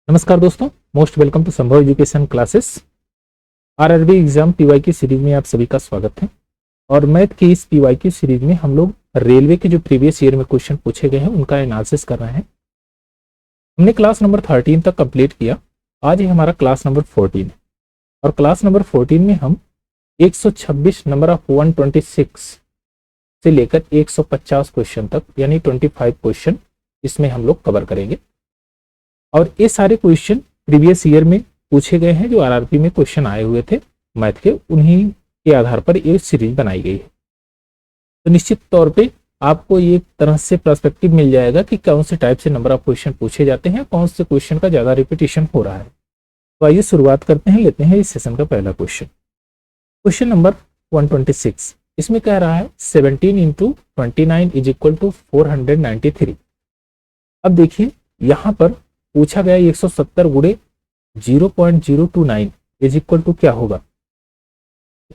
नमस्कार दोस्तों, most welcome to Sambhav education classes. RRB exam PY की सीरीज में आप सभी का स्वागत है। और मैथ की इस पीवाई की सीरीज में हम लोग रेलवे के जो प्रीवियस ईयर में क्वेश्चन पूछे गए हैं उनका एनालिसिस कर रहे हैं। हमने क्लास नंबर 13 तक कंप्लीट किया। आज ही हमारा क्लास नंबर 14 है और क्लास नंबर 14 में हम 126 नंबर ऑफ 126 से लेकर 150 क्वेश्चन तक यानी 25 क्वेश्चन इसमें हम लोग कवर करेंगे। और ये सारे क्वेश्चन प्रीवियस ईयर में पूछे गए हैं, जो आरआरबी में क्वेश्चन आए हुए थे मैथ के, उन्हीं के आधार पर ये सीरीज बनाई गई है। तो निश्चित तौर पे आपको एक तरह से पर्सपेक्टिव मिल जाएगा कि कौन से टाइप से नंबर ऑफ क्वेश्चन पूछे जाते हैं, कौन से क्वेश्चन का ज्यादा रिपीटिशन हो रहा है। तो आइए शुरुआत करते हैं, लेते हैं इस सेशन का पहला क्वेश्चन। क्वेश्चन नंबर 126 इसमें कह रहा है 17 इंटू 29 इज इक्वल टू 493। अब देखिए यहाँ पर पूछा गया 170 गुणे 0.029 इज इक्वल टू क्या होगा।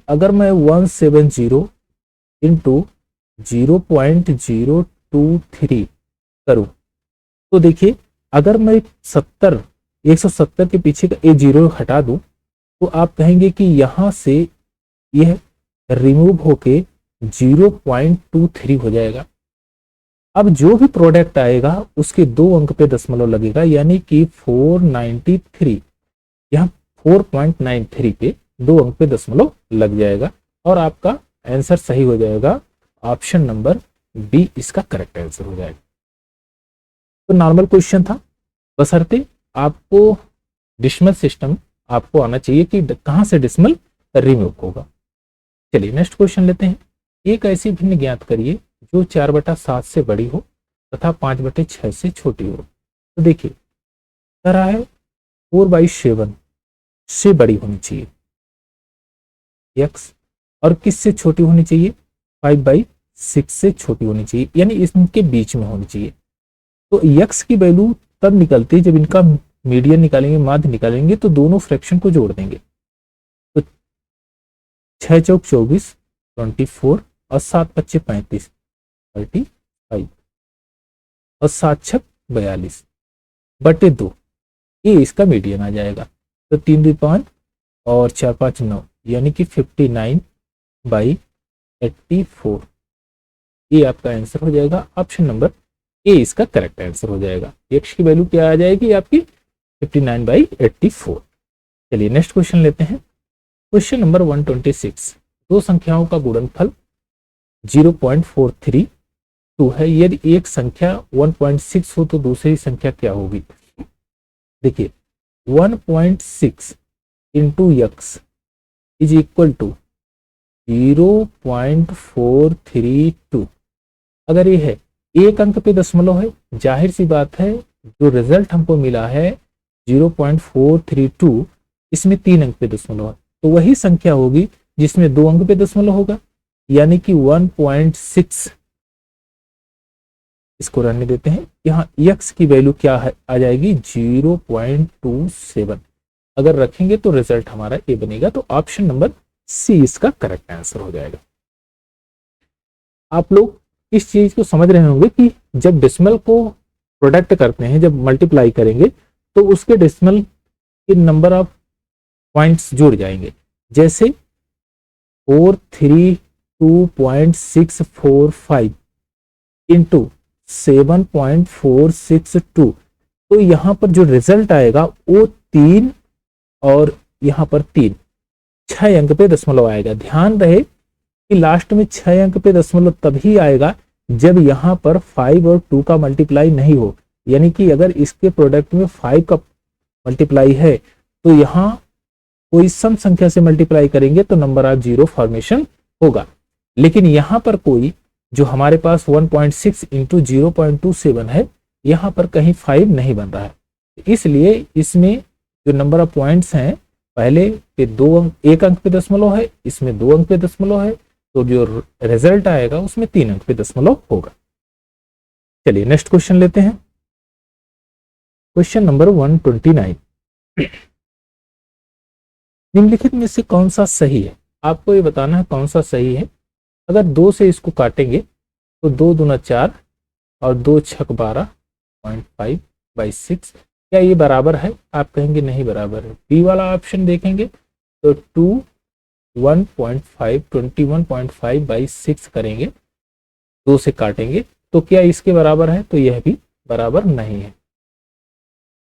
अगर मैं 170 इंटू 0.023 करूं तो देखिए, अगर मैं 170 के पीछे का ए जीरो हटा दूं तो आप कहेंगे कि यहां से यह रिमूव होके 0.23 हो जाएगा। अब जो भी प्रोडक्ट आएगा उसके 2 अंक पे दशमलव लगेगा, यानी कि 493, यहाँ 4.93 पे 2 अंक पे दशमलव लग जाएगा और आपका आंसर सही हो जाएगा। ऑप्शन नंबर बी इसका करेक्ट आंसर हो जाएगा। तो नॉर्मल क्वेश्चन था, बशर्ते आपको डिसिमल सिस्टम आपको आना चाहिए कि कहां से डिसिमल रिमूव होगा। चलिए नेक्स्ट क्वेश्चन लेते हैं। एक ऐसी भिन्न ज्ञात करिए जो 4/7 से बड़ी हो तथा 5/6 से छोटी हो। तो देखिए कह रहा है 4/7 से बड़ी होनी चाहिए x, और किससे छोटी होनी चाहिए, 5/6 से छोटी होनी चाहिए, यानी इनके बीच में होनी चाहिए। तो x की वैल्यू तब निकलती है जब इनका मीडियन निकालेंगे, माध्य निकालेंगे, तो दोनों फ्रैक्शन को जोड़ देंगे। तो 6 चौक 24 24 और 7 पच्चे 35 35 और 7 छक 42/2, ये इसका मीडियन आ जाएगा। तो 3 5 और 4 5 9, यानी कि 59/84, ये आपका आंसर हो जाएगा। ऑप्शन नंबर ए इसका करेक्ट आंसर हो जाएगा। एक्स की वैल्यू क्या आ जाएगी आपकी, 59/84। चलिए नेक्स्ट क्वेश्चन लेते हैं। क्वेश्चन नंबर 126, दो संख्याओं का गुणनफल 0.432 है। यदि एक संख्या 1.6 हो तो दूसरी संख्या क्या होगी। देखिए 1.6 into x is equal to 0.432। अगर ये है एक अंक पे दशमलव है, जाहिर सी बात है जो रिजल्ट हमको मिला है 0.432, इसमें 3 अंक पे दशमलव है, तो वही संख्या होगी जिसमें 2 अंक पे दशमलव होगा, यानी कि 1.6। इसको रहने देते हैं। यहाँ x की वैल्यू क्या है आ जाएगी 0.27। अगर रखेंगे तो रिजल्ट हमारा ए बनेगा। तो ऑप्शन नंबर सी इसका करेक्ट आंसर हो जाएगा। आप लोग इस चीज को समझ रहे होंगे कि जब डेसिमल को प्रोडक्ट करते हैं, जब मल्टीप्लाई करेंगे तो उसके डेसिमल के नंबर ऑफ पॉइंट्स जुड़ जाएंगे। जैसे 432.645 इंटू 7.462, तो यहां पर जो रिजल्ट आएगा वो 3 और यहां पर 3, 6 अंक पे दशमलव आएगा। ध्यान रहे कि लास्ट में 6 अंक पे दशमलव तभी आएगा जब यहां पर 5 और 2 का मल्टीप्लाई नहीं हो, यानी कि अगर इसके प्रोडक्ट में 5 का मल्टीप्लाई है तो यहां कोई सम संख्या से मल्टीप्लाई करेंगे तो नंबर ऑफ जीरो फॉर्मेशन होगा। लेकिन यहां पर कोई जो हमारे पास 1.6 इंटू 0.27 है, यहां पर कहीं 5 नहीं बन रहा है, इसलिए इसमें जो नंबर ऑफ पॉइंट्स हैं पहले पे 2 अंक, 1 अंक पे दशमलव है, इसमें 2 अंक पे दशमलव है, तो जो रिजल्ट आएगा उसमें 3 अंक पे दशमलव होगा। चलिए नेक्स्ट क्वेश्चन लेते हैं। क्वेश्चन नंबर 129, निम्नलिखित में से कौन सा सही है। आपको ये बताना है कौन सा सही है। अगर 2 से इसको काटेंगे तो 2 दूना 4 और 2 छक 12.5/6 क्या ये बराबर है? आप कहेंगे नहीं बराबर है। बी वाला ऑप्शन देखेंगे तो 21.5 बाई 6 करेंगे, 2 से काटेंगे तो क्या इसके बराबर है? तो यह भी बराबर नहीं है।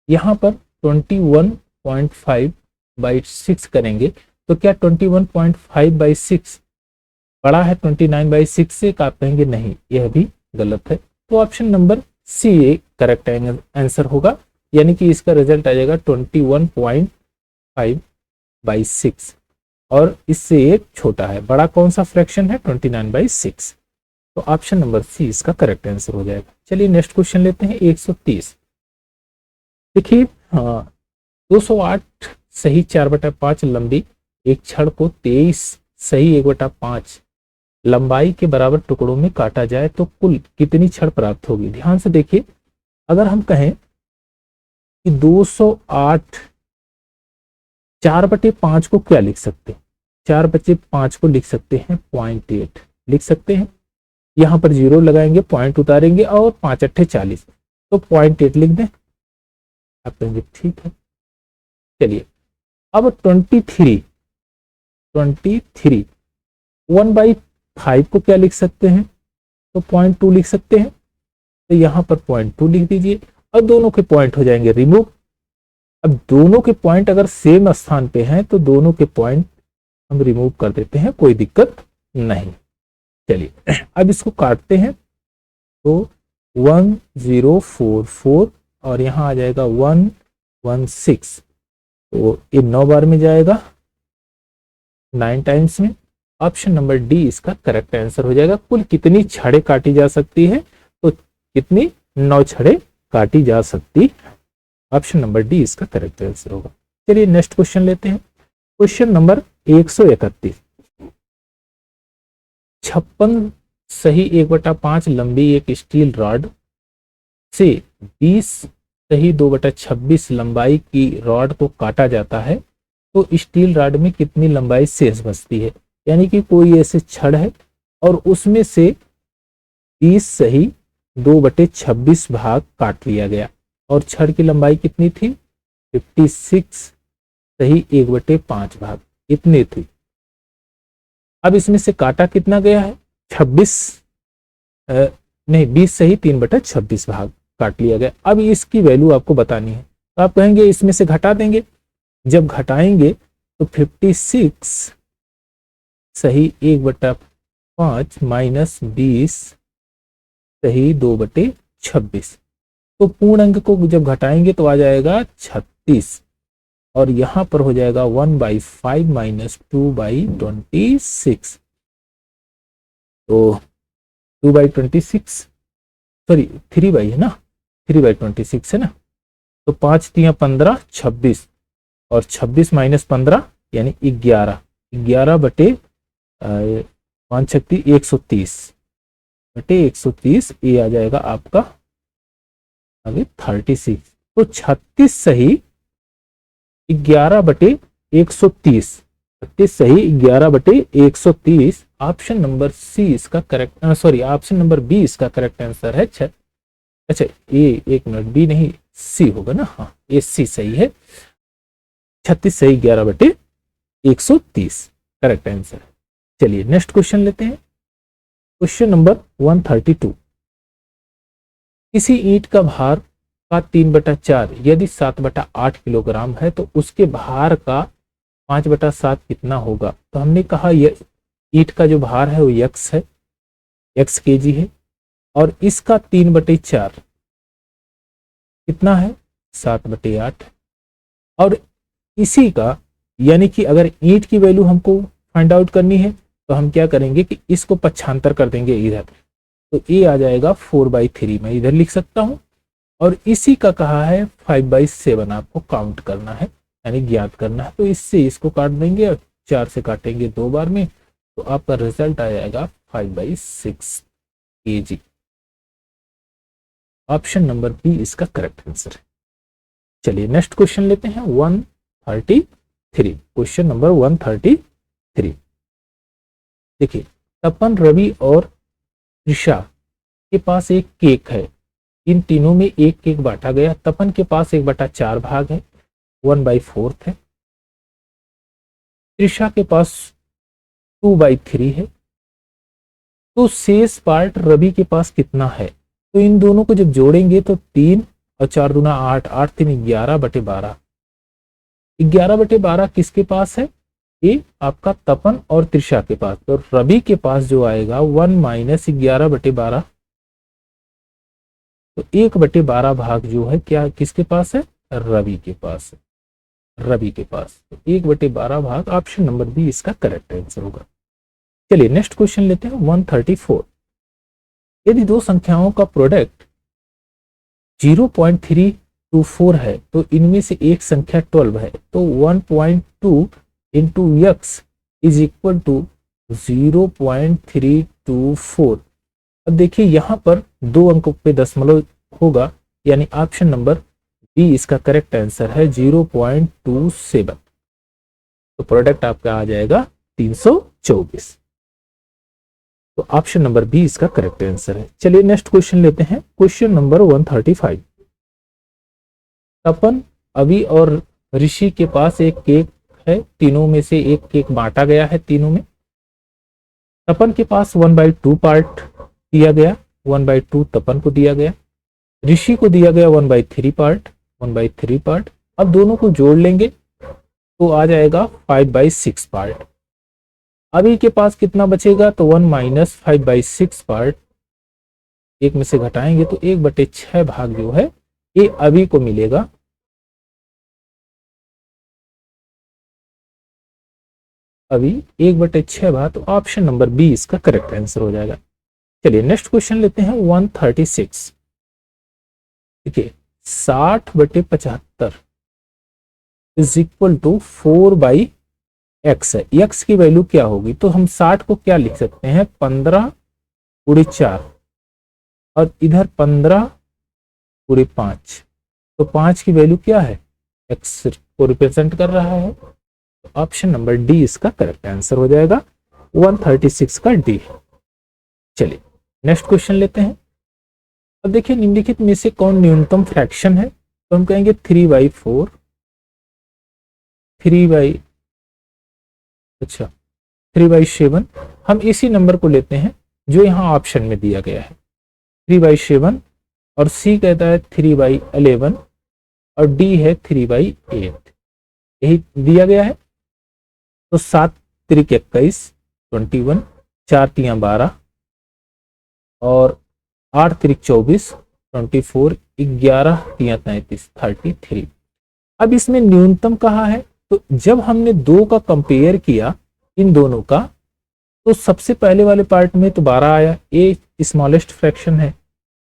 यहाँ पर 21.5 बाई 6 करेंगे तो क्या 21.5 बाई 6 बड़ा है 29 बाई 6 से? आप कहेंगे नहीं, यह भी गलत है। तो option number C correct answer होगा, यानी कि इसका रिजल्ट आ जाएगा 21.5 बाई 6 और इससे एक छोटा है। बड़ा कौन सा फ्रैक्शन है? 29 बाई 6। तो ऑप्शन नंबर सी इसका करेक्ट आंसर हो जाएगा। चलिए नेक्स्ट क्वेश्चन लेते हैं 130। देखिए 208 सही 4/5 लंबी एक छड़ को 23 सही 1/5 लंबाई के बराबर टुकड़ों में काटा जाए तो कुल कितनी छड़ प्राप्त होगी? ध्यान से देखिए, अगर हम कहें कि 208 4/5 को क्या लिख सकते हैं? 4/5 को लिख सकते हैं 0.8 लिख सकते हैं। यहां पर 0 लगाएंगे, पॉइंट उतारेंगे और 5 अट्ठे 40 तो 0.8 लिख दें। आप कहेंगे ठीक है। चलिए अब 23 1/5 को क्या लिख सकते हैं? तो 0.2 लिख सकते हैं। तो यहां पर 0.2 लिख दीजिए और दोनों के पॉइंट हो जाएंगे रिमूव। अब दोनों के पॉइंट अगर सेम स्थान पे हैं तो दोनों के पॉइंट हम रिमूव कर देते हैं, कोई दिक्कत नहीं। चलिए अब इसको काटते हैं तो 1044 और यहां आ जाएगा 116 तो ये 9 बार में जाएगा 9 टाइम्स में। ऑप्शन नंबर डी इसका करेक्ट आंसर हो जाएगा। कुल कितनी छड़ें काटी जा सकती है? तो कितनी? 9 छड़ें काटी जा सकती है। ऑप्शन नंबर डी इसका करेक्ट आंसर होगा। चलिए नेक्स्ट क्वेश्चन लेते हैं। Question number 131। 56 सही 1/5 लंबी एक स्टील रॉड से 20 सही 2/26 लंबाई की रॉड को काटा जाता है तो स्टील रॉड में कितनी लंबाई शेष बचती है? यानी कि कोई ऐसे छड़ है और उसमें से 20 सही 2/26 भाग काट लिया गया और छड़ की लंबाई कितनी थी? 56 सही 1/5 भाग इतनी थी। अब इसमें से काटा कितना गया है? 20 सही 3/26 भाग काट लिया गया। अब इसकी वैल्यू आपको बतानी है तो आप कहेंगे इसमें से घटा देंगे। जब घटाएंगे तो 56 सही 1/5 माइनस 20 सही 2/26 तो पूर्ण अंक को जब घटाएंगे तो आ जाएगा 36 और यहां पर हो जाएगा 1/5 माइनस 2/26 तो 2/26 सॉरी 3 बाई है ना, 3/26 है ना। तो 5 तिया 15 26 और 26 माइनस 15 यानी 11 बटे 5 छक्ति 130 ये आ जाएगा आपका आगे 36। तो 36 सही 11/130 36 सही 11/130 ऑप्शन नंबर सी इसका करेक्ट ऑप्शन नंबर बी इसका करेक्ट आंसर है। अच्छा ए एक मिनट, बी नहीं सी होगा ना। हाँ ये सी सही है। 36 सही 11/130 करेक्ट आंसर है। चलिए नेक्स्ट क्वेश्चन लेते हैं। Question number 132। किसी ईंट का भार का 3/4 यदि 7/8 किलोग्राम है तो उसके भार का 5/7 कितना होगा? तो हमने कहा यह ईंट का जो भार है वो यक्स है, x kg है और इसका 3/4 कितना है? 7/8। और इसी का यानी कि अगर ईंट की वैल्यू हमको फाइंड आउट करनी है तो हम क्या करेंगे कि इसको पक्षांतर कर देंगे इधर, तो ये आ जाएगा 4/3 मैं इधर लिख सकता हूं। और इसी का कहा है 5/7 आपको काउंट करना है यानी ज्ञात करना है, तो इससे इसको काट देंगे और 4 से काटेंगे 2 बार में तो आपका रिजल्ट आ जाएगा 5/6 kg। ऑप्शन नंबर बी इसका करेक्ट आंसर है। चलिए नेक्स्ट क्वेश्चन लेते हैं 133। Question number 133। देखिए तपन, रवि और त्रिषा के पास एक केक है इन तीनों में एक एक बांटा गया। तपन के पास 1/4 भाग है, 1/4 है। त्रिषा के पास 2/3 है। तो शेष पार्ट रवि के पास कितना है? तो इन दोनों को जब जोड़ेंगे तो 3 और 4 दूना 8, 8 3 11/12। 11/12 किसके पास है? ये आपका तपन और त्रिषा के पास। तो रवि के पास जो आएगा 1 - 11/12, तो 1/12 भाग जो है क्या किसके पास है? रवि के पास है। रवि के पास तो 1/12 भाग, ऑप्शन नंबर बी इसका करेक्ट आंसर होगा। चलिए नेक्स्ट क्वेश्चन लेते हैं 134। यदि दो संख्याओं का प्रोडक्ट 0.324 है तो इनमें से एक संख्या 12 है, तो 1.2 into x is equal to 0.324। अब देखिए यहां पर 2 अंकों पे दशमलव होगा, यानी ऑप्शन नंबर बी इसका करेक्ट आंसर है 0.27। तो प्रोडक्ट आपका आ जाएगा 324। तो ऑप्शन नंबर बी इसका करेक्ट आंसर है। चलिए नेक्स्ट क्वेश्चन लेते हैं, क्वेश्चन नंबर 135। तपन, अवि और ऋषि के पास एक केक है, तीनों में से एक केक बांटा गया है तीनों में। तपन के पास 1/2 पार्ट दिया गया, 1/2 तपन को दिया गया। ऋषि को दिया गया 1/3 पार्ट, 1/3 पार्ट। अब दोनों को जोड़ लेंगे तो आ जाएगा 5/6 पार्ट। अभी के पास कितना बचेगा? तो 1 - 5/6 पार्ट, एक में से घटाएंगे तो 1/6 भाग जो है ये अभी को मिलेगा। अभी 1/6 भाग, तो ऑप्शन नंबर बी इसका करेक्ट आंसर हो जाएगा। चलिए नेक्स्ट क्वेश्चन लेते हैं 136। देखिए 60/75 इज इक्वल टू 4/x है। x की वैल्यू क्या होगी? तो हम 60 को क्या लिख सकते हैं? 15×4 और इधर 15×5। तो 5 की वैल्यू क्या है? x को रिप्रेजेंट कर रहा है। तो ऑप्शन नंबर डी इसका करेक्ट आंसर हो जाएगा, 136 का डी। चलिए नेक्स्ट क्वेश्चन लेते हैं। अब देखिए निम्नलिखित में से कौन न्यूनतम फ्रैक्शन है? तो हम कहेंगे 3/4, 3/7। हम इसी नंबर को लेते हैं जो यहाँ ऑप्शन में दिया गया है, 3/7, और सी कहता है 3/11 और डी है 3/8। यही दिया गया है। तो 7 त्रिक 21, 21, 4 तियां 12 और 8 त्रिक 24, 24, 11 तियां 33, 33। अब इसमें न्यूनतम कहाँ है? तो जब हमने 2 का कंपेयर किया इन दोनों का, तो सबसे पहले वाले पार्ट में तो 12 आया, ए स्मॉलेस्ट फ्रैक्शन है,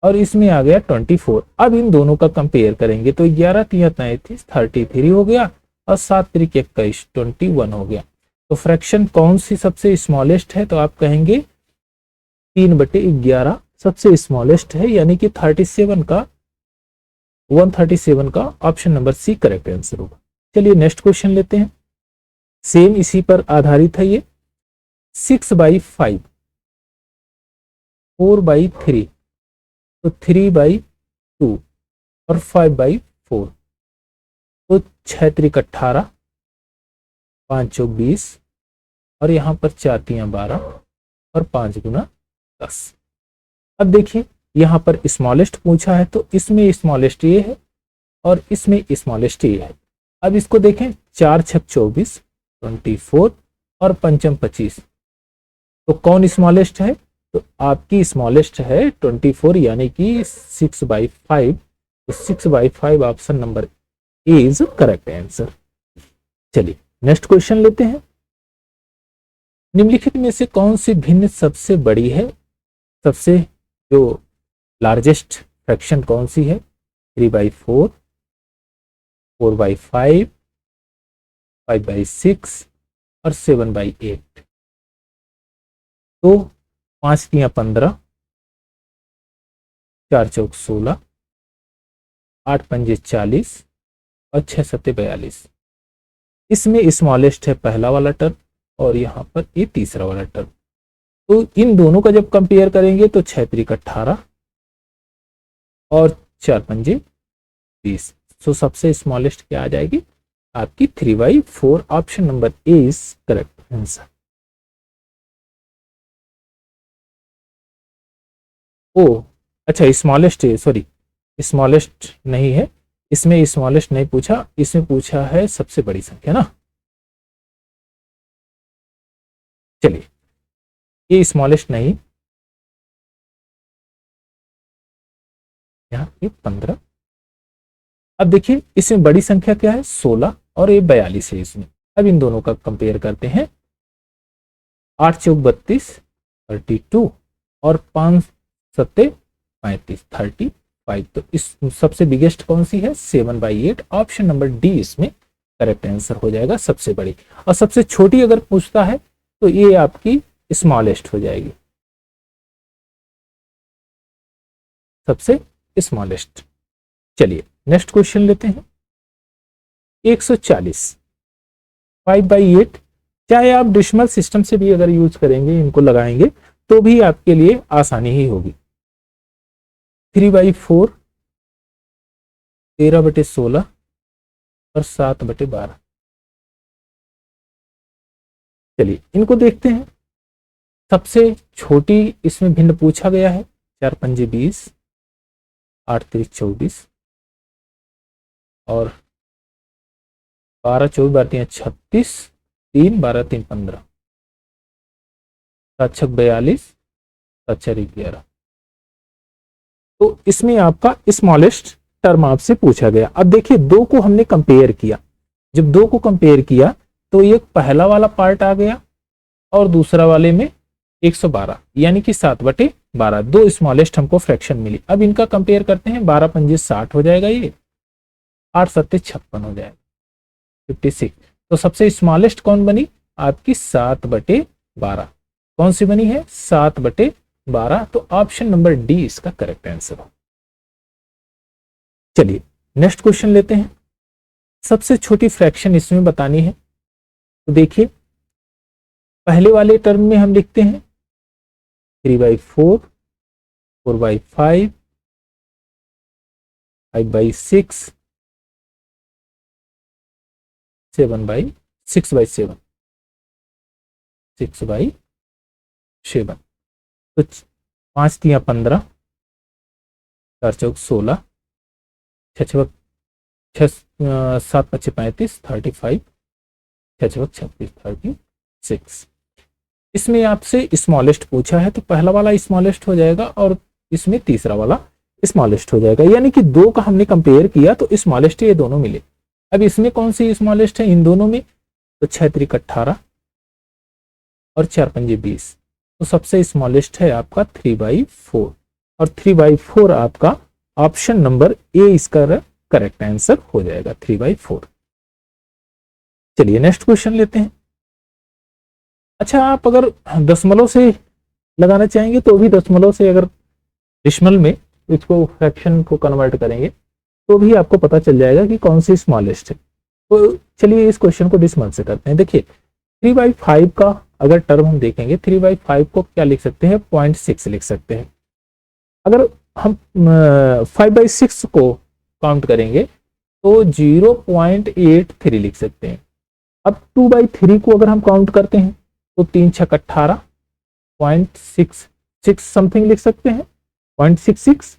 और इसमें आ गया 24। अब इन दोनों का कंपेयर करेंगे तो 11 तियां 33, 33 हो गया, और 7 त्रिक 21, 21 हो गया। तो फ्रैक्शन कौन सी सबसे स्मॉलेस्ट है? तो आप कहेंगे 3/11 सबसे स्मॉलेस्ट है, यानी कि 37 का 137 का option number C correct answer होगा। चलिए नेक्स्ट क्वेश्चन लेते हैं, सेम इसी पर आधारित है ये। 6/5, 4/3, तो 3/2 और 5/4। तो 6 त्रिक 18, 5 चौक 20 और यहाँ पर 4 तियां 12 और 5 गुना 10। अब देखिए यहाँ पर स्मॉलेस्ट पूछा है, तो इसमें स्मॉलेस्ट ये है और इसमें स्मॉलेस्ट ये है। अब इसको देखें, 4 छक 24, 24 और 5 25। तो कौन स्मॉलेस्ट है? तो आपकी स्मॉलेस्ट है 24, यानी कि 6/5। तो 6/5 option number A is correct answer. चलिए नेक्स्ट क्वेश्चन लेते हैं। निम्नलिखित में से कौन सी भिन्न सबसे बड़ी है? सबसे जो लार्जेस्ट फ्रैक्शन कौन सी है? 3/4, 4/5, 5/6 और 7/8। तो 5 तियां 15, 4 चौक 16, 8 पंजे 40 और 6 सत्ते 42। इसमें स्मॉलेस्ट है पहला वाला टर्म और यहाँ पर ये तीसरा वाला टर्म। तो इन दोनों का जब कंपेयर करेंगे तो 6 त्रिक 18 और 4 पंजे 20। सो सबसे स्मॉलेस्ट क्या आ जाएगी आपकी 3/4। Option number A is correct answer. Oh अच्छा, स्मॉलेस्ट है, सॉरी स्मॉलेस्ट नहीं है, इसमें स्मॉलेस्ट नहीं पूछा, इसमें पूछा है सबसे बड़ी संख्या ना। चलिए, ये स्मॉलेस्ट नहीं, यहाँ पे 15। अब देखिए इसमें बड़ी संख्या क्या है 16 और ये 42 है इसमें। अब इन दोनों का कंपेयर करते हैं। 8 चौक 32 32 और 5 सत्ते 35 35। तो इस सबसे बिगेस्ट कौन सी है 7/8। ऑप्शन नंबर डी इसमें करेक्ट आंसर हो जाएगा, सबसे बड़ी। और सबसे छोटी अगर पूछता है तो ये आपकी स्मॉलेस्ट हो जाएगी, सबसे स्मॉलेस्ट। चलिए नेक्स्ट क्वेश्चन लेते हैं। 140 5/8। चाहे आप डेसिमल सिस्टम से भी अगर यूज करेंगे, इनको लगाएंगे तो भी आपके लिए आसानी ही होगी। 3/4 13/16 और 7/12। चलिए इनको देखते हैं। सबसे छोटी इसमें भिन्न पूछा गया है, 4 पंजे 20 8 3 24 और 12 24 12 36 3 12 3 15 7 6 42 7 4 11। तो इसमें आपका स्मॉलेस्ट टर्म आपसे पूछा गया। अब देखिए दो को हमने कंपेयर किया, जब दो को कंपेयर किया तो एक पहला वाला पार्ट आ गया और दूसरा वाले में 112 यानी कि 7/12, दो स्मॉलेस्ट हमको फ्रैक्शन मिली। अब इनका कंपेयर करते हैं। 12 पंजे 60 हो जाएगा, ये 8 सत्ते 56 हो जाएगा 56। तो सबसे स्मॉलेस्ट कौन बनी आपकी 7/12। कौन सी बनी है 7/12। तो ऑप्शन नंबर डी इसका करेक्ट आंसर हो। चलिए नेक्स्ट क्वेश्चन लेते हैं। सबसे छोटी फ्रैक्शन इसमें बतानी है। तो देखिए पहले वाले टर्म में हम लिखते हैं 3/4 4/5 5/6 6/7 6/7। तो 5 तिया 15 4 चौक 16 7 5 35 35 6 36 36। इसमें आपसे स्मॉलेस्ट पूछा है तो पहला वाला स्मॉलेस्ट हो जाएगा और इसमें तीसरा वाला स्मॉलेस्ट हो जाएगा, यानी कि दो का हमने कंपेयर किया तो स्मॉलेस्ट ये दोनों मिले। अब इसमें कौन सी स्मॉलेस्ट है इन दोनों में, तो 6 3 18 और 4 पंजे 20। तो सबसे स्मॉलेस्ट है आपका 3/4 और 3/4 आपका ऑप्शन नंबर ए इसका करेक्ट आंसर हो जाएगा 3/4। चलिए नेक्स्ट क्वेश्चन लेते हैं। अच्छा आप अगर दशमलव से लगाना चाहेंगे तो भी दशमलव से, अगर डेसिमल में इसको फ्रैक्शन को कन्वर्ट करेंगे तो भी आपको पता चल जाएगा कि कौन सी स्मॉलेस्ट है। तो चलिए इस क्वेश्चन को डेसिमल से करते हैं। देखिए 3/5 का अगर टर्म हम देखेंगे, 3/5 को क्या लिख सकते हैं 0.6 लिख सकते हैं। अगर हम 5/6 को काउंट करेंगे तो 0.83 लिख सकते हैं। अब 2/3 को अगर हम काउंट करते हैं तो 3 6 18 0.66 समथिंग लिख सकते हैं 0.66।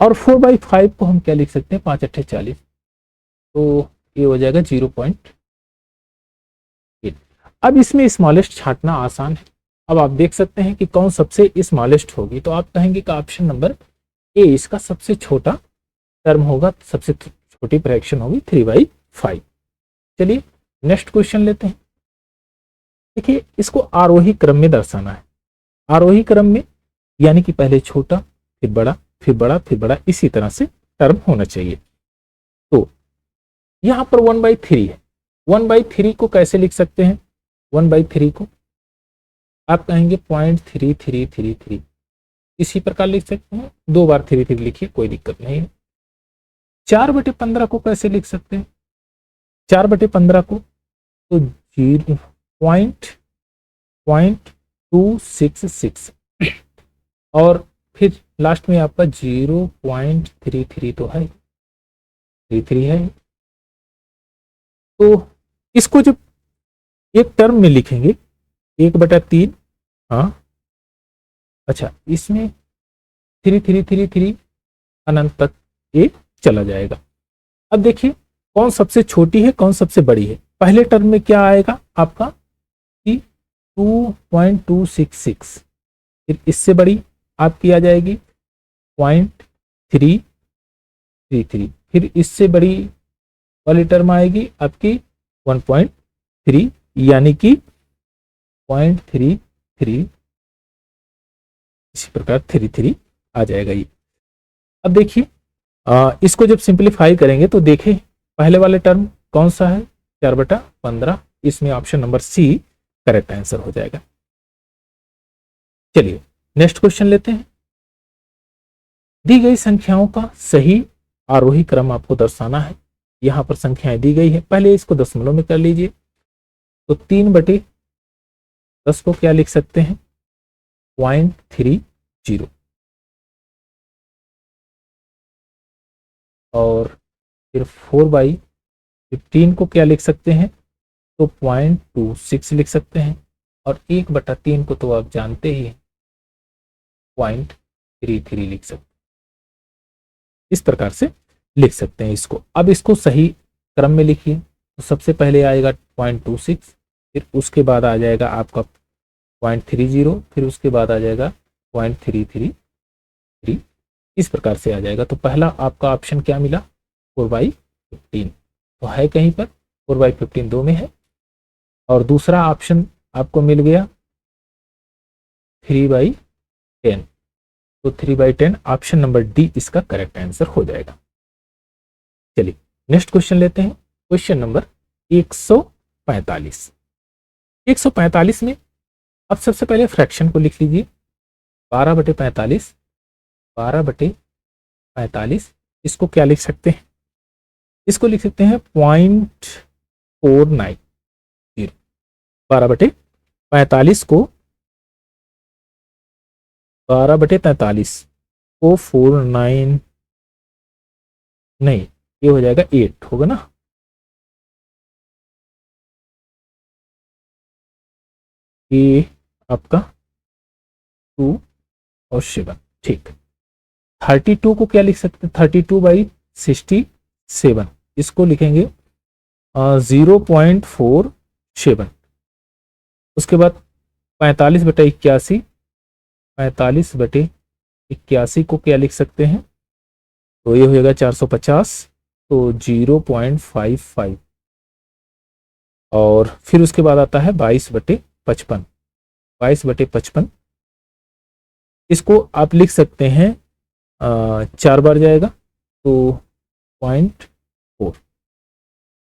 और 4/5 को हम क्या लिख सकते हैं 5 8 40, तो ये हो जाएगा 0.8। अब इसमें स्मॉलेस्ट छांटना आसान है। अब आप देख सकते हैं कि कौन सबसे स्मॉलेस्ट होगी, तो आप कहेंगे कि ऑप्शन नंबर ए इसका सबसे छोटा टर्म होगा, सबसे छोटी फ्रैक्शन होगी 3/5। चलिए नेक्स्ट क्वेश्चन लेते हैं। देखिए इसको आरोही क्रम में दर्शाना है। आरोही क्रम में यानी कि पहले छोटा फिर बड़ा फिर बड़ा फिर बड़ा, इसी तरह से टर्म होना चाहिए। तो यहां पर 1/3 है। 1/3 को कैसे लिख सकते हैं, 1/3 को आप कहेंगे 0.3333, इसी प्रकार लिख सकते हैं। 2 बार 3 लिखिए, कोई दिक्कत नहीं है। 4/15 को कैसे लिख सकते हैं, 4/15 को तो 0.266 और फिर लास्ट में आपका 0.33 तो है, 33 है। तो इसको जब एक टर्म में लिखेंगे 1/3, हाँ अच्छा, इसमें 3 अनंत तक ये चला जाएगा। अब देखिए कौन सबसे छोटी है कौन सबसे बड़ी है। पहले टर्म में क्या आएगा आपका कि 2.266, फिर इससे बड़ी आपकी आ जाएगी 0.333, फिर इससे बड़ी वाली टर्म आएगी आपकी 1.3, यानी कि 0.33, इसी प्रकार 33 आ जाएगा ये। अब देखिए इसको जब सिंप्लीफाई करेंगे तो देखें पहले वाले टर्म कौन सा है, 4/15, इसमें option number C correct answer हो जाएगा। चलिए नेक्स्ट क्वेश्चन लेते हैं। दी गई संख्याओं का सही आरोही क्रम आपको दर्शाना है। यहां पर संख्याएं दी गई है, पहले इसको दशमलव में कर लीजिए। तो 3/10 को क्या लिख सकते हैं, 0.30, और फिर 4/15 को क्या लिख सकते हैं, तो 0.26 लिख सकते हैं, और 1/3 को तो आप जानते ही 0.33 लिख सकते हैं। इस प्रकार से लिख सकते हैं इसको। अब इसको सही क्रम में लिखिए। तो सबसे पहले आएगा 0.26, फिर उसके बाद आ जाएगा आपका 0.30, फिर उसके बाद आ जाएगा 0.333, इस प्रकार से आ जाएगा। तो पहला आपका ऑप्शन क्या मिला, 4/15 तो है कहीं पर, 4/15 दो में है। और दूसरा ऑप्शन आपको मिल गया 3/10, तो 3/10 ऑप्शन नंबर डी इसका करेक्ट आंसर हो जाएगा। चलिए नेक्स्ट क्वेश्चन लेते हैं। Question number 145। 145 में अब सबसे पहले फ्रैक्शन को लिख लीजिए, 12/45, 12/45, इसको क्या लिख सकते हैं, इसको लिख सकते हैं 0.490। 12/45 को 12/43 को 49, नहीं ये हो जाएगा 8 होगा ना, ये आपका 2 और 7, ठीक। 32 को क्या लिख सकते हैं, 32/67, इसको लिखेंगे 0.47। उसके बाद 45/81, 45/81 को क्या लिख सकते हैं, तो ये हो जाएगा 450, तो 0.55। और फिर उसके बाद आता है 22/55, 22/55, इसको आप लिख सकते हैं 4 बार जाएगा, तो 0.4।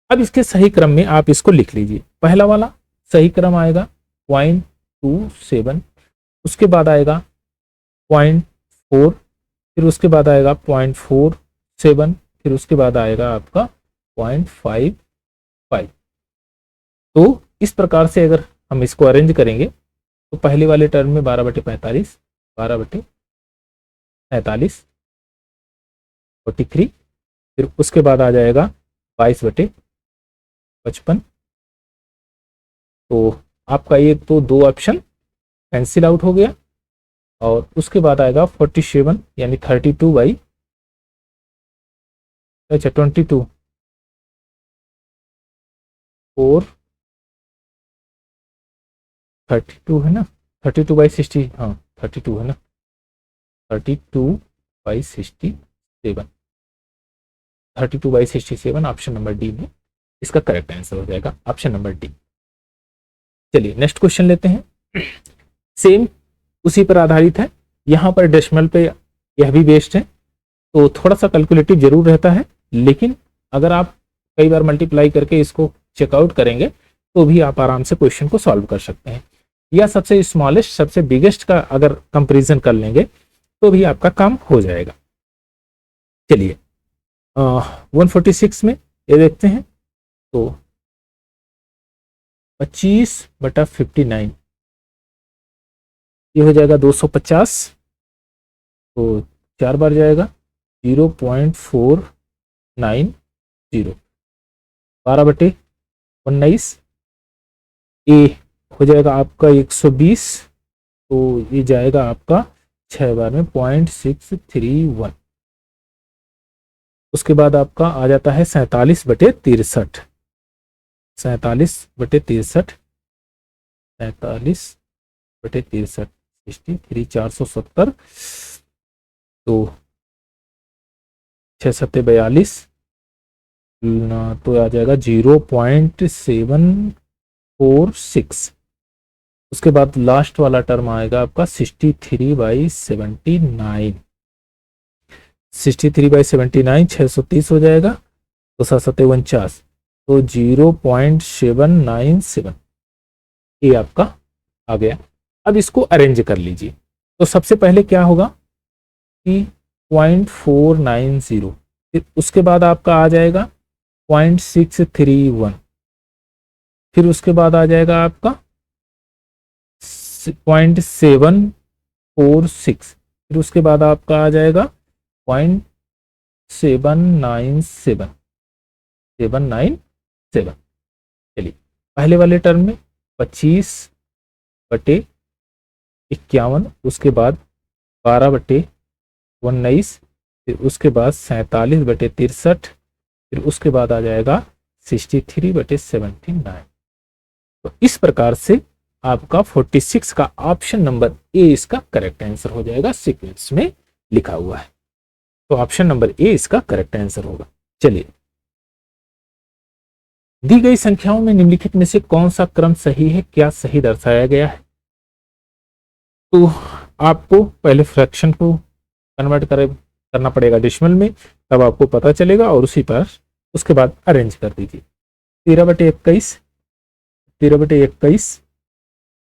अब इसके सही क्रम में आप इसको लिख लीजिए। पहला वाला सही क्रम आएगा 0.27, उसके बाद आएगा 0.4, फिर उसके बाद आएगा 0.47, फिर उसके बाद आएगा आपका 0.55। तो इस प्रकार से अगर हम इसको अरेंज करेंगे तो पहले वाले टर्म में 12/45, 12/43, 43, फिर उसके बाद आ जाएगा 22/55। तो आपका ये तो दो ऑप्शन कैंसिल आउट हो गया, और उसके बाद आएगा 47, यानी 32 अच्छा 22, 4 32 है ना, 32/60, हाँ 32 है ना, 32/67, 32/67 ऑप्शन नंबर डी में इसका करेक्ट आंसर हो जाएगा, ऑप्शन नंबर डी। चलिए नेक्स्ट क्वेश्चन लेते हैं। सेम उसी पर आधारित है, यहां पर डेसिमल पे यह भी बेस्ड है, तो थोड़ा सा कैलकुलेटिव जरूर रहता है, लेकिन अगर आप कई बार मल्टीप्लाई करके इसको चेकआउट करेंगे तो भी आप आराम से क्वेश्चन को सॉल्व कर सकते हैं, या सबसे स्मॉलेस्ट सबसे बिगेस्ट का अगर कंपैरिजन कर लेंगे तो भी आपका काम हो जाएगा। चलिए 146 में ये देखते हैं, तो 25/59 ये हो जाएगा 250, तो 4 बार जाएगा 0.490, 12/19, ए हो जाएगा आपका 120, तो ये जाएगा आपका 6 बार में 0.631। उसके बाद आपका आ जाता है 47/63, 47/63, 47/63, 63, 470, तो 6 7 42, तो आ जाएगा 0.746। उसके बाद लास्ट वाला टर्म आएगा आपका 63/79, 63/79, 630 हो जाएगा, तो 749, तो 0.797, ये आपका आ गया। अब इसको अरेंज कर लीजिए। तो सबसे पहले क्या होगा कि 0.490, फिर उसके बाद आपका आ जाएगा 0.631, फिर उसके बाद आ जाएगा आपका 0.746, फिर उसके बाद आपका आ जाएगा 0.797, 797। चलिए, पहले वाले टर्म में 25/51, उसके बाद 12/19, फिर उसके बाद 47/63, फिर उसके बाद आ जाएगा 63/79। तो इस प्रकार से आपका 46 का ऑप्शन नंबर ए इसका करेक्ट आंसर हो जाएगा, सीक्वेंस में लिखा हुआ है। तो ऑप्शन नंबर ए इसका करेक्ट आंसर होगा। चलिए, दी गई संख्याओं में निम्नलिखित में से कौन सा क्रम सही है, क्या सही दर्शाया गया है? तो आपको पहले फ्रैक्शन को कन्वर्ट करना पड़ेगा डेसिमल में, तब आपको पता चलेगा, और उसी पर उसके बाद अरेंज कर दीजिए। 13/21, 13/21,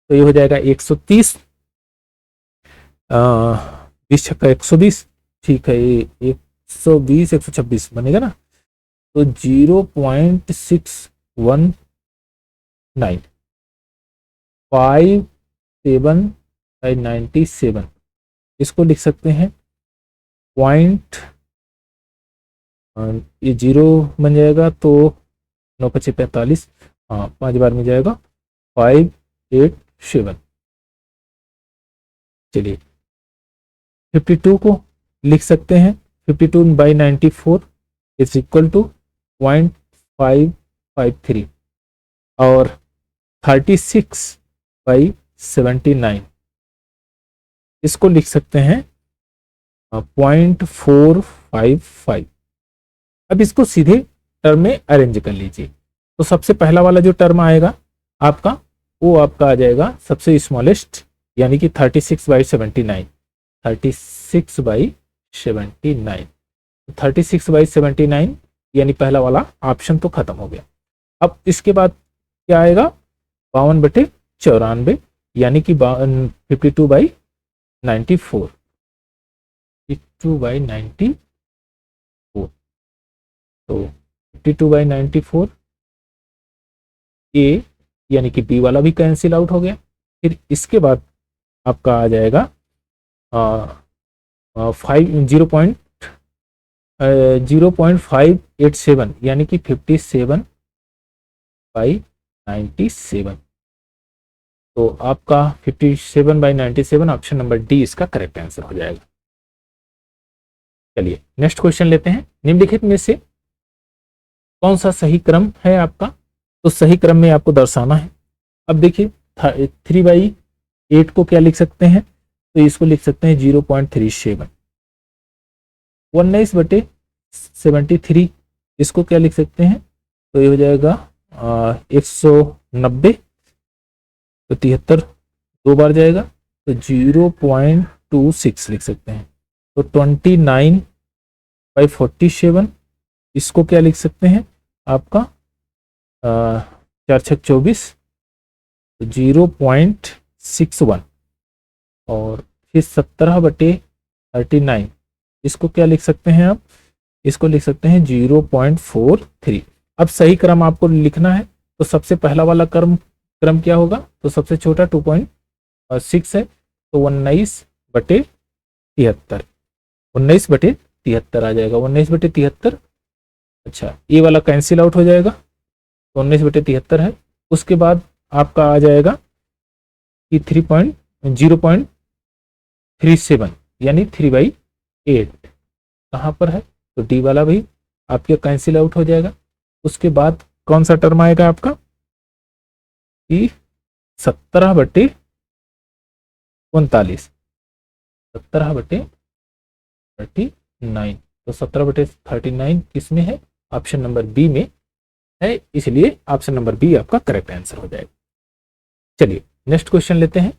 तो ये हो जाएगा 130, 20 छक्का 120, ठीक है, ये 120 126 बनेगा ना, तो 0.619, 57/97, इसको लिख सकते हैं पॉइंट, ये 0 बन जाएगा, तो 9×5=45, हाँ 5 बार में जाएगा 587। चलिए, 52 को लिख सकते हैं 52/94 इज इक्वल टू 0.553, और 36/79 इसको लिख सकते हैं 0.455। अब इसको सीधे टर्म में अरेंज कर लीजिए। तो सबसे पहला वाला जो टर्म आएगा आपका, वो आपका आ जाएगा सबसे स्मॉलेस्ट, यानी कि 36/79, 36/79, 36/79, यानी पहला वाला ऑप्शन तो खत्म हो गया। अब इसके बाद क्या आएगा, 52/94, यानी कि 52/94, 52/94, तो 52/94 ए, यानी कि बी वाला भी कैंसिल आउट हो गया। फिर इसके बाद आपका आ जाएगा 0.587, यानी कि 57/97, तो आपका 57/97 ऑप्शन नंबर डी इसका करेक्ट आंसर हो जाएगा। चलिए, नेक्स्ट क्वेश्चन लेते हैं। निम्नलिखित में से कौन सा सही क्रम है आपका? तो सही क्रम में आपको दर्शाना है। अब देखिए, 3/8 को क्या लिख सकते हैं, तो इसको लिख सकते हैं 0.37। 19/73 इसको क्या लिख सकते हैं, तो ये हो जाएगा 190, तो 73 दो बार जाएगा, तो 0.26 लिख सकते हैं। तो 29/47 इसको क्या लिख सकते हैं आपका 4 छक 24, तो 0.61, और फिर 17/39 इसको क्या लिख सकते हैं आप, इसको लिख सकते हैं 0.43। अब सही क्रम आपको लिखना है, तो सबसे पहला वाला क्रम क्या होगा, तो सबसे छोटा 2.6 है, तो 19/73, 19/73 आ जाएगा, 19/73। अच्छा, ये वाला कैंसिल आउट हो जाएगा, तो 19/73 है। उसके बाद आपका आ जाएगा कि 0.37 यानी 3/8 कहाँ पर है, तो डी वाला भी आपके कैंसिल आउट हो जाएगा। उसके बाद कौन सा टर्म आएगा आपका कि 17/39, 17/39, तो 17/39 किस में है, ऑप्शन नंबर बी में है, इसलिए ऑप्शन नंबर बी आपका करेक्ट आंसर हो जाएगा। चलिए नेक्स्ट क्वेश्चन लेते हैं।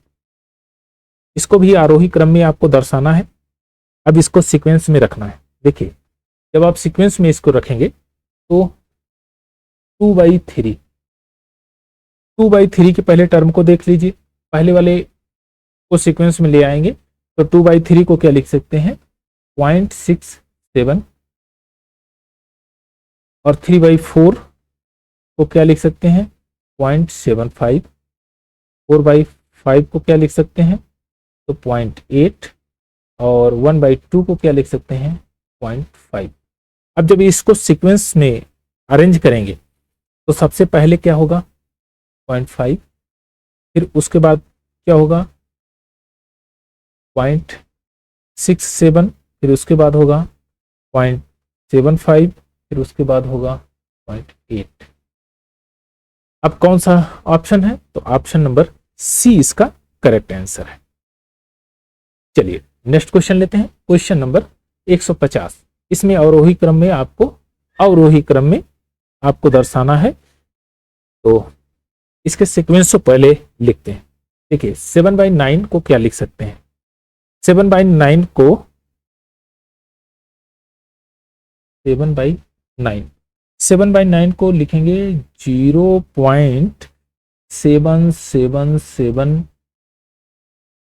इसको भी आरोही क्रम में आपको दर्शाना है। अब इसको सीक्वेंस में रखना है। देखिए, जब आप सीक्वेंस में इसको रखेंगे तो 2/3 के पहले टर्म को देख लीजिए, पहले वाले को सीक्वेंस में ले आएंगे तो 2/3 को क्या लिख सकते हैं 0.67, और 3/4 को क्या लिख सकते हैं 0.75, 4/5 को क्या लिख सकते हैं तो 0.8, और 1/2 को क्या लिख सकते हैं 0.5। अब जब इसको सीक्वेंस में अरेंज करेंगे तो सबसे पहले क्या होगा 0.5, फिर उसके बाद क्या होगा 0.67, फिर उसके बाद होगा 0.75, फिर उसके बाद होगा 0.8। अब कौन सा ऑप्शन है, तो ऑप्शन नंबर सी इसका करेक्ट आंसर है। चलिए नेक्स्ट क्वेश्चन लेते हैं, क्वेश्चन नंबर 150। इसमें अवरोही क्रम में आपको दर्शाना है, तो इसके सीक्वेंस को पहले लिखते हैं। देखिए 7/9 को क्या लिख सकते हैं, 7/9 को 7/9 को लिखेंगे 0.777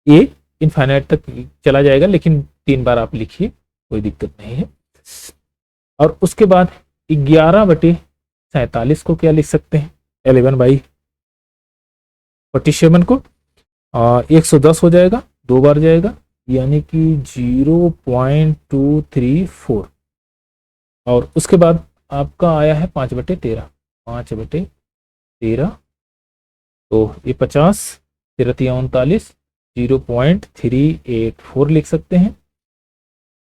ए, इनफाइनाइट तक चला जाएगा, लेकिन 3 बार आप लिखिए, कोई दिक्कत नहीं है। और उसके बाद 11/47 को क्या लिख सकते हैं 11/47 को 110 हो जाएगा, 2 बार जाएगा, यानी कि 0.234, और उसके बाद आपका आया है 5/13, 5/13, तो ये 50, 13 0.384 लिख सकते हैं।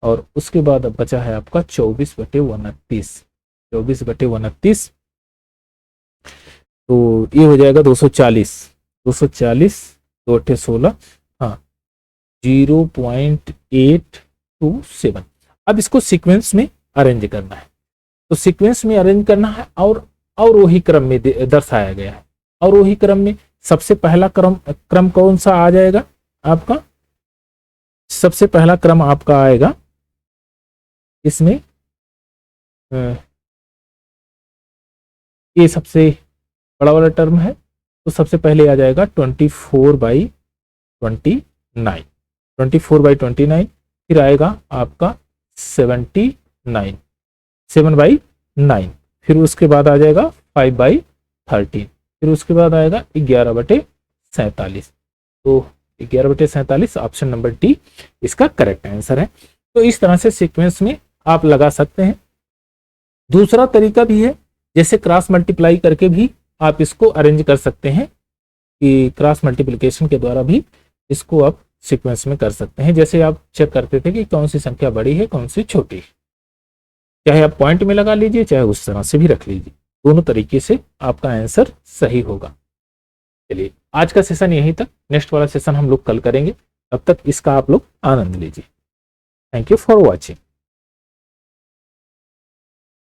और उसके बाद अब बचा है आपका 24/29, 24/29, तो ये हो जाएगा 240, 2 8 16, हाँ 0.827। अब इसको सीक्वेंस में अरेंज करना है, तो सीक्वेंस में अरेंज करना है और अवरोही क्रम में दर्शाया गया है। अवरोही क्रम में सबसे पहला क्रम कौन सा आ जाएगा आपका, सबसे पहला क्रम आपका आएगा इसमें, ये सबसे बड़ा वाला टर्म है, तो सबसे पहले आ जाएगा 24/29, 24/29, फिर आएगा आपका 79, 7/9, फिर उसके बाद आ जाएगा 5/13, फिर उसके बाद आएगा 11/47, तो 11/47 ऑप्शन नंबर डी इसका करेक्ट आंसर है। तो इस तरह से सीक्वेंस में आप लगा सकते हैं। दूसरा तरीका भी है, जैसे क्रॉस मल्टीप्लाई करके भी आप इसको अरेंज कर सकते हैं, कि क्रॉस मल्टीप्लिकेशन के द्वारा भी इसको आप सीक्वेंस में कर सकते हैं। जैसे आप चेक करते थे कि कौन सी संख्या बड़ी है कौन सी छोटी है, चाहे आप पॉइंट में लगा लीजिए चाहे उस तरह से भी रख लीजिए, दोनों तरीके से आपका आंसर सही होगा। चलिए आज का सेशन यहीं तक, नेक्स्ट वाला सेशन हम लोग कल करेंगे, तब तक इसका आप लोग आनंद लीजिए। Thank you for watching.